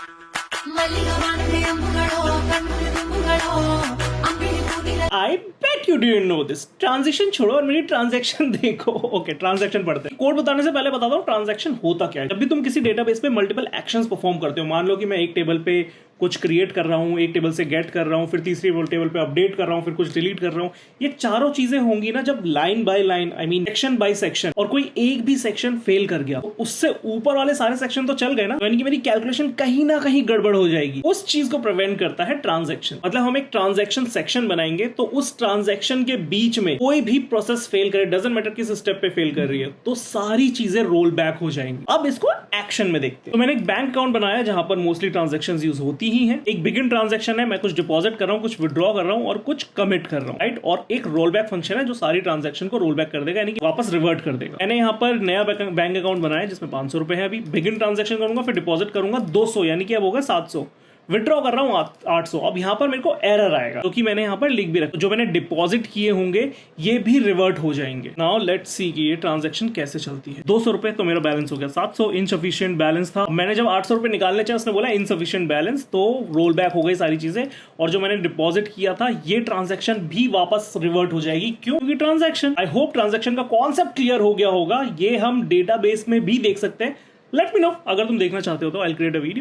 I bet you didn't know this. Transaction छोड़ो और मेरी ट्रांजैक्शन देखो। ओके, ट्रांजैक्शन पढ़ते हैं। कोड बताने से पहले बताता हूँ ट्रांजैक्शन होता क्या है। जब भी तुम किसी डेटाबेस पे मल्टीपल एक्शंस परफॉर्म करते हो, मान लो कि मैं एक टेबल पे कुछ क्रिएट कर रहा हूँ, एक टेबल से गेट कर रहा हूँ, फिर तीसरी टेबल पे अपडेट कर रहा हूँ, फिर कुछ डिलीट कर रहा हूँ, ये चारों चीजें होंगी ना जब line by line, I mean section by section, और कोई एक भी सेक्शन फेल कर गया तो उससे ऊपर वाले सारे सेक्शन तो चल गए ना, यानी कि मेरी कैलकुलेशन कहीं ना कहीं गड़बड़ हो जाएगी। उस चीज को प्रिवेंट करता है ट्रांजैक्शन। मतलब हम एक ट्रांजैक्शन सेक्शन बनाएंगे तो उस ट्रांजैक्शन के बीच में कोई भी प्रोसेस फेल करे, डजंट मैटर किस स्टेप पे फेल कर रही है, तो सारी चीजें रोल बैक हो जाएंगी। अब इसको एक्शन में देखते हैं। तो मैंने एक बैंक अकाउंट बनाया जहां पर मोस्टली ट्रांजैक्शंस यूज होती ही हैं। एक बिगिन ट्रांजैक्शन है, मैं कुछ डिपॉजिट कर रहा हूं, कुछ विड्रॉ कर रहा हूं और कुछ कमिट कर रहा हूं, राइट। और एक रोल बैक फंक्शन है जो सारी ट्रांजैक्शन को रोल बैक कर देगा, यानी कि वापस रिवर्ट कर देगा। मैंने यहां पर नया बैंक अकाउंट बनाया जिसमें 500 रुपए है। अभी बिगिन ट्रांजैक्शन करूंगा, फिर डिपॉजिट करूंगा 200, यानी कि अब होगा 700। विड्रॉ कर रहा हूं 800। अब यहां पर मेरे को एरर आएगा क्योंकि मैंने यहां पर लिख भी रखा, जो मैंने डिपॉजिट किए होंगे ये भी रिवर्ट हो जाएंगे। नाउ लेट्स सी कि ये ट्रांजैक्शन कैसे चलती है। 200 रुपए तो मेरा बैलेंस हो गया, 700 इनसफिशिएंट बैलेंस था। मैंने जब 800 रुपए निकालने चाहिए उसने बोला इनसफिशिएंट बैलेंस, तो रोल बैक हो गई सारी चीजें। और जो मैंने डिपॉजिट किया था ये ट्रांजैक्शन भी वापस रिवर्ट हो जाएगी। क्यों? क्योंकि ट्रांजैक्शन, आई होप ट्रांजैक्शन का कॉन्सेप्ट क्लियर हो गया होगा। ये हम डेटाबेस में भी देख सकते हैं। लेट मी नो, अगर तुम देखना चाहते हो तो I will create a video.